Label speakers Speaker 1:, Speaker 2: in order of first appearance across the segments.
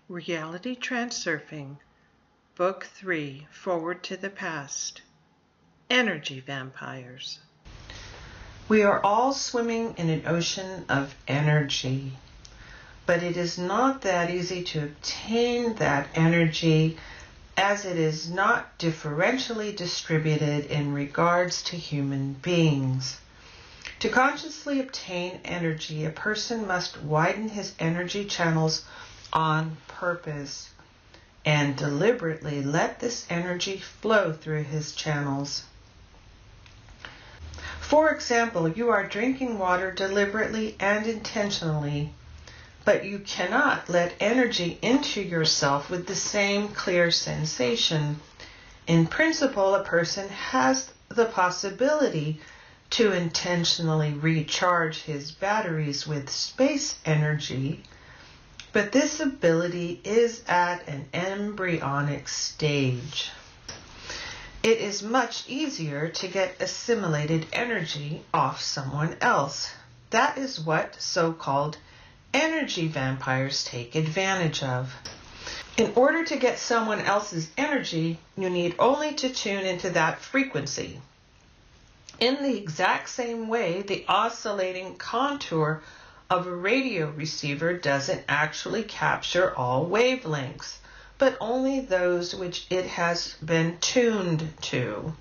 Speaker 1: Reality Transurfing, Book 3, Forward to the Past. Energy Vampires. We are all swimming in an ocean of energy, but it is not that easy to obtain that energy, as it is not differentially distributed in regards to human beings. To consciously obtain energy, a person must widen his energy channels on purpose and deliberately let this energy flow through his channels. For example, you are drinking water deliberately and intentionally, but you cannot let energy into yourself with the same clear sensation. In principle, a person has the possibility to intentionally recharge his batteries with space energy, but this ability is at an embryonic stage. It is much easier to get assimilated energy off someone else. That is what so-called energy vampires take advantage of. In order to get someone else's energy, you need only to tune into that frequency. In the exact same way, the oscillating contour of a radio receiver doesn't actually capture all wavelengths, but only those which it has been tuned to.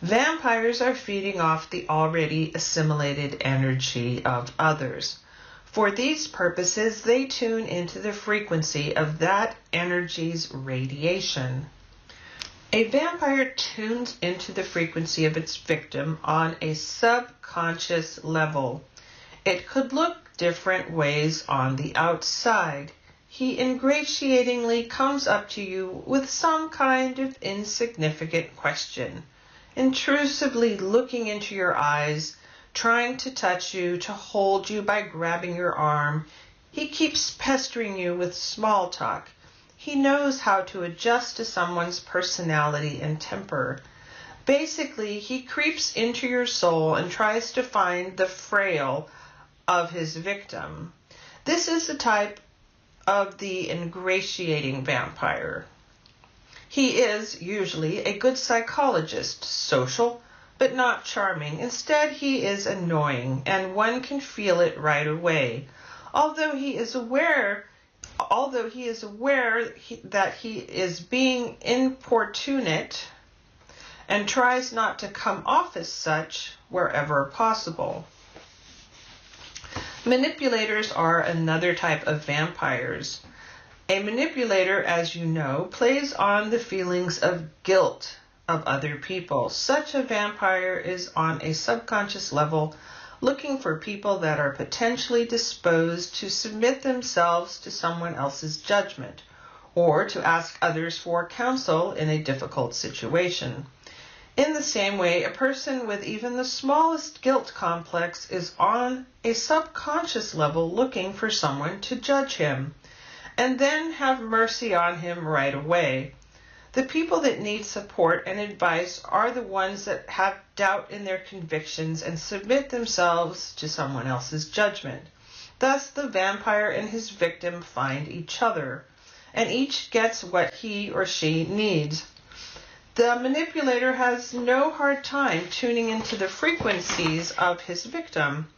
Speaker 1: Vampires are feeding off the already assimilated energy of others. For these purposes, they tune into the frequency of that energy's radiation. A vampire tunes into the frequency of its victim on a subconscious level. It could look different ways on the outside. He ingratiatingly comes up to you with some kind of insignificant question, intrusively looking into your eyes, trying to touch you, to hold you by grabbing your arm. He keeps pestering you with small talk. He knows how to adjust to someone's personality and temper. Basically, he creeps into your soul and tries to find the frail of his victim. This is the type of the ingratiating vampire. He is usually a good psychologist, social, but not charming. Instead, he is annoying, and one can feel it right away. Although he is aware that he is being importunate and tries not to come off as such wherever possible. Manipulators are another type of vampires. A manipulator, as you know, plays on the feelings of guilt of other people. Such a vampire is on a subconscious level looking for people that are potentially disposed to submit themselves to someone else's judgment, or to ask others for counsel in a difficult situation. In the same way, a person with even the smallest guilt complex is on a subconscious level looking for someone to judge him, and then have mercy on him right away. The people that need support and advice are the ones that have doubt in their convictions and submit themselves to someone else's judgment. Thus, the vampire and his victim find each other, and each gets what he or she needs. The manipulator has no hard time tuning into the frequencies of his victim.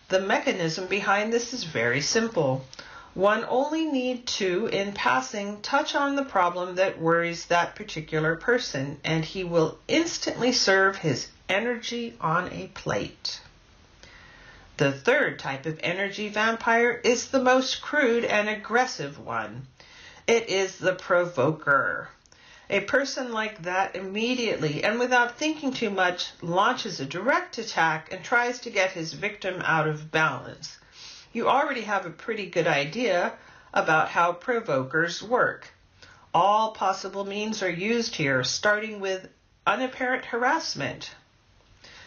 Speaker 1: The mechanism behind this is very simple. One only need to, in passing, touch on the problem that worries that particular person, and he will instantly serve his energy on a plate. The third type of energy vampire is the most crude and aggressive one. It is the provoker. A person like that immediately and without thinking too much launches a direct attack and tries to get his victim out of balance. You already have a pretty good idea about how provokers work. All possible means are used here, starting with unapparent harassment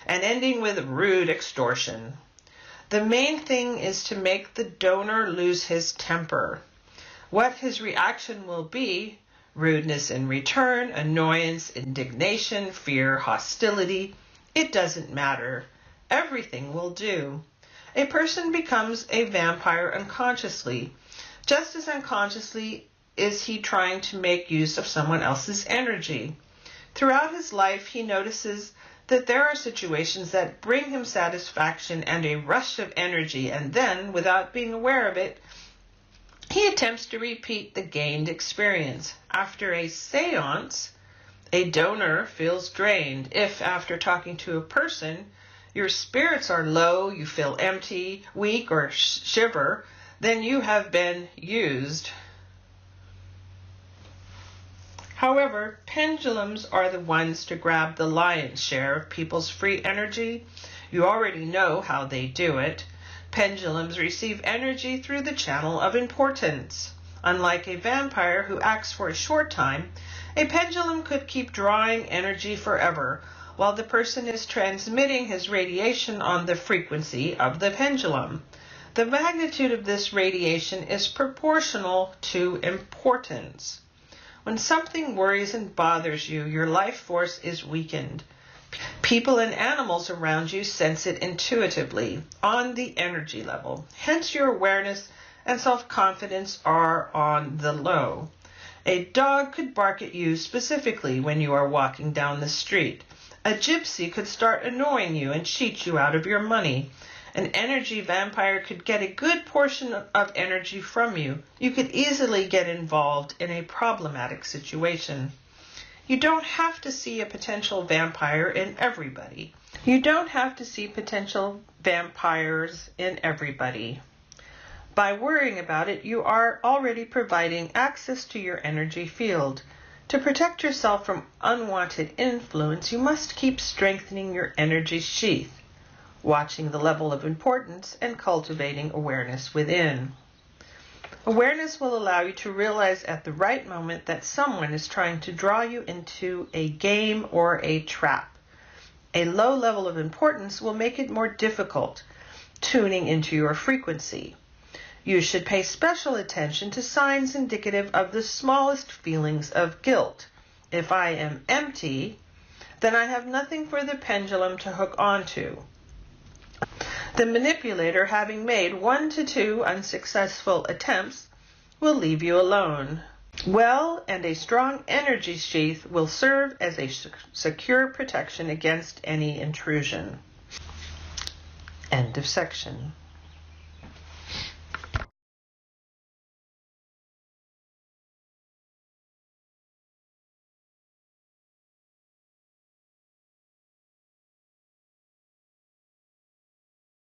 Speaker 1: and ending with rude extortion. The main thing is to make the donor lose his temper. What his reaction will be, rudeness in return, annoyance, indignation, fear, hostility, it doesn't matter. Everything will do. A person becomes a vampire unconsciously Just as unconsciously is he trying to make use of someone else's energy. Throughout his life, he notices that there are situations that bring him satisfaction and a rush of energy, and then, without being aware of it, he attempts to repeat the gained experience. After a séance, a donor feels drained. If, after talking to a person, your spirits are low, you feel empty, weak, or shiver, then you have been used. However, pendulums are the ones to grab the lion's share of people's free energy. You already know how they do it. Pendulums receive energy through the channel of importance. Unlike a vampire who acts for a short time, a pendulum could keep drawing energy forever, while the person is transmitting his radiation on the frequency of the pendulum. The magnitude of this radiation is proportional to importance. When something worries and bothers you, your life force is weakened. People and animals around you sense it intuitively, on the energy level. Hence, your awareness and self-confidence are on the low. A dog could bark at you specifically when you are walking down the street. A gypsy could start annoying you and cheat you out of your money. An energy vampire could get a good portion of energy from you. You could easily get involved in a problematic situation. You don't have to see a potential vampire in everybody. You don't have to see potential vampires in everybody. By worrying about it, you are already providing access to your energy field. To protect yourself from unwanted influence, you must keep strengthening your energy sheath, watching the level of importance and cultivating awareness within. Awareness will allow you to realize at the right moment that someone is trying to draw you into a game or a trap. A low level of importance will make it more difficult tuning into your frequency. You should pay special attention to signs indicative of the smallest feelings of guilt. If I am empty, then I have nothing for the pendulum to hook onto. The manipulator, having made 1 to 2 unsuccessful attempts, will leave you alone. Well and a strong energy sheath will serve as a secure protection against any intrusion. End of section.